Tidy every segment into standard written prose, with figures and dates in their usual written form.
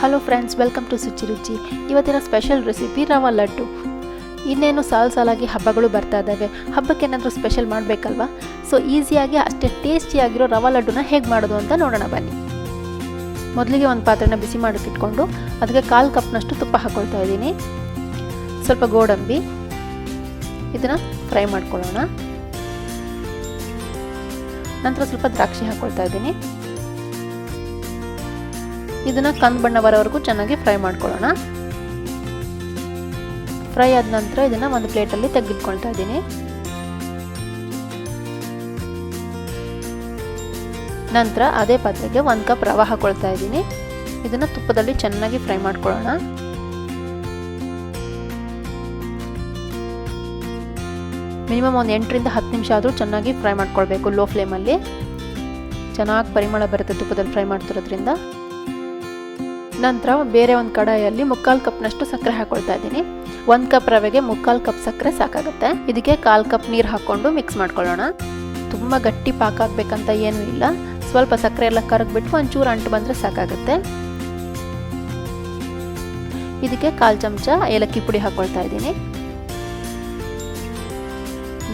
Hello friends, welcome to Suchi Ruchi. ಇವತ್ತಿನ special recipe ರವಾ ಲಡ್ಡು. ಇನ್ನೇನು ಸಾಲಾಗಿ ಹಬ್ಬಗಳು ಬರ್ತಾ ಇದ್ದಾವೆ. ಹಬ್ಬಕ್ಕೆ ಏನಾದರೂ ಸ್ಪೆಷಲ್ ಮಾಡಬೇಕಲ್ವಾ? ಸೊ ಈಸಿಯಾಗಿ ಅಷ್ಟೇ ಟೇಸ್ಟಿಯಾಗಿರೋ ರವಾ ಲಡ್ಡುನ ಹೇಗೆ ಮಾಡೋದು ಅಂತ ನೋಡೋಣ ಬನ್ನಿ. ಮೊದಲಿಗೆ ಒಂದು ಪಾತ್ರೆನ ಬಿಸಿ ಮಾಡೋಕ್ಕಿಟ್ಕೊಂಡು ಅದಕ್ಕೆ 1/4 ಕಪ್ನಷ್ಟು ತುಪ್ಪ ಹಾಕ್ಕೊಳ್ತಾ ಇದ್ದೀನಿ. ಸ್ವಲ್ಪ ಗೋಡಂಬಿ, ಇದನ್ನು ಫ್ರೈ ಮಾಡ್ಕೊಳ್ಳೋಣ. ನಂತರ ಸ್ವಲ್ಪ ದ್ರಾಕ್ಷಿ ಹಾಕ್ಕೊಳ್ತಾ ಇದ್ದೀನಿ. ಇದನ್ನು ಕಂದು ಬಣ್ಣ ಬರೋವರೆಗೂ ಚೆನ್ನಾಗಿ ಫ್ರೈ ಮಾಡ್ಕೊಳ್ಳೋಣ. ಫ್ರೈ ಆದ ನಂತರ ಇದನ್ನು ಒಂದು ಪ್ಲೇಟಲ್ಲಿ ತೆಗೆದಿಟ್ಕೊಳ್ತಾ ಇದ್ದೀನಿ. ನಂತರ ಅದೇ ಪಾತ್ರೆಗೆ 1 ಕಪ್ ರವೆ ಹಾಕೊಳ್ತಾ ಇದ್ದೀನಿ. ಇದನ್ನು ತುಪ್ಪದಲ್ಲಿ ಚೆನ್ನಾಗಿ ಫ್ರೈ ಮಾಡ್ಕೊಳ್ಳೋಣ. ಮಿನಿಮಮ್ ಒಂದು 8 ರಿಂದ 10 ನಿಮಿಷ ಆದರೂ ಚೆನ್ನಾಗಿ ಫ್ರೈ ಮಾಡ್ಕೊಳ್ಬೇಕು. ಲೋ ಫ್ಲೇಮಲ್ಲಿ ಚೆನ್ನಾಗಿ ಪರಿಮಳ ಬರುತ್ತೆ ತುಪ್ಪದಲ್ಲಿ ಫ್ರೈ ಮಾಡ್ತಿರೋದ್ರಿಂದ. ನಂತರ ಬೇರೆ ಒಂದು ಕಡಾಯಿಯಲ್ಲಿ 3/4 ಕಪ್ನಷ್ಟು ಸಕ್ಕರೆ ಹಾಕೊಳ್ತಾ ಇದ್ದೀನಿ. 1 ಕಪ್ ರವೆಗೆ 3/4 ಕಪ್ ಸಕ್ಕರೆ ಸಾಕಾಗುತ್ತೆ. ಇದಕ್ಕೆ 1/4 ಕಪ್ ನೀರು ಹಾಕ್ಕೊಂಡು ಮಿಕ್ಸ್ ಮಾಡ್ಕೊಳ್ಳೋಣ. ತುಂಬ ಗಟ್ಟಿ ಪಾಕ ಆಗಬೇಕಂತ ಏನೂ ಇಲ್ಲ. ಸ್ವಲ್ಪ ಸಕ್ಕರೆ ಎಲ್ಲ ಕರಗ್ಬಿಟ್ಟು ಒಂಚೂರು ಅಂಟು ಬಂದರೆ ಸಾಕಾಗುತ್ತೆ. ಇದಕ್ಕೆ 1/4 ಚಮಚ ಏಲಕ್ಕಿ ಪುಡಿ ಹಾಕ್ಕೊಳ್ತಾ ಇದ್ದೀನಿ.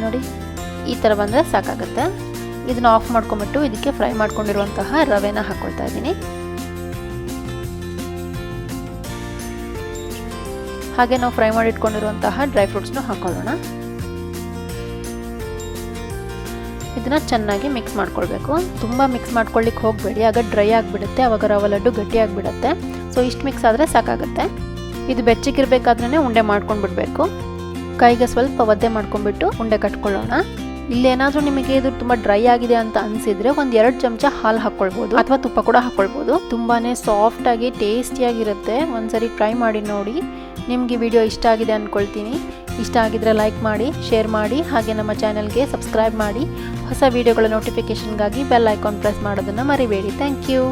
ನೋಡಿ, ಈ ಥರ ಬಂದರೆ ಸಾಕಾಗುತ್ತೆ. ಇದನ್ನು ಆಫ್ ಮಾಡ್ಕೊಂಬಿಟ್ಟು ಇದಕ್ಕೆ ಫ್ರೈ ಮಾಡ್ಕೊಂಡಿರುವಂತಹ ರವೆನ ಹಾಕ್ಕೊಳ್ತಾ ಇದ್ದೀನಿ. ಹಾಗೆ ನಾವು ಫ್ರೈ ಮಾಡಿ ಇಟ್ಕೊಂಡಿರುವಂತಹ ಡ್ರೈ ಫ್ರೂಟ್ಸ್ನು ಹಾಕೊಳ್ಳೋಣ. ಇದನ್ನ ಚೆನ್ನಾಗಿ ಮಿಕ್ಸ್ ಮಾಡ್ಕೊಳ್ಬೇಕು. ತುಂಬ ಮಿಕ್ಸ್ ಮಾಡ್ಕೊಳ್ಳಿಕ್ಕೆ ಹೋಗಬೇಡಿ, ಆಗ ಡ್ರೈ ಆಗಿಬಿಡುತ್ತೆ. ಆವಾಗ ರವಾ ಲಡ್ಡು ಗಟ್ಟಿ ಆಗಿಬಿಡುತ್ತೆ. ಸೊ ಇಷ್ಟು ಮಿಕ್ಸ್ ಆದರೆ ಸಾಕಾಗುತ್ತೆ. ಇದು ಬೆಚ್ಚಗಿರಬೇಕಾದ್ರೇ ಉಂಡೆ ಮಾಡ್ಕೊಂಡ್ಬಿಡ್ಬೇಕು. ಕೈಗೆ ಸ್ವಲ್ಪ ಒದ್ದೆ ಮಾಡ್ಕೊಂಡ್ಬಿಟ್ಟು ಉಂಡೆ ಕಟ್ಕೊಳ್ಳೋಣ. ಇಲ್ಲೇನಾದರೂ ನಿಮಗೆ ಇದು ತುಂಬ ಡ್ರೈ ಆಗಿದೆ ಅಂತ ಅನಿಸಿದ್ರೆ 1-2 ಚಮಚ ಹಾಲು ಹಾಕ್ಕೊಳ್ಬೋದು ಅಥವಾ ತುಪ್ಪ ಕೂಡ ಹಾಕ್ಕೊಳ್ಬೋದು. ತುಂಬಾ ಸಾಫ್ಟಾಗಿ ಟೇಸ್ಟಿಯಾಗಿರುತ್ತೆ. ಒಂದ್ಸರಿ ಟ್ರೈ ಮಾಡಿ ನೋಡಿ. ನಿಮಗೆ ವಿಡಿಯೋ ಇಷ್ಟ ಆಗಿದೆ ಅಂದ್ಕೊಳ್ತೀನಿ. ಇಷ್ಟ ಆಗಿದ್ರೆ ಲೈಕ್ ಮಾಡಿ, ಶೇರ್ ಮಾಡಿ, ಹಾಗೆ ನಮ್ಮ ಚಾನಲ್ಗೆ ಸಬ್ಸ್ಕ್ರೈಬ್ ಮಾಡಿ. ಹೊಸ ವಿಡಿಯೋಗಳ ನೋಟಿಫಿಕೇಷನ್ಗಾಗಿ ಬೆಲ್ ಐಕಾನ್ ಪ್ರೆಸ್ ಮಾಡೋದನ್ನು ಮರಿಬೇಡಿ. Thank you.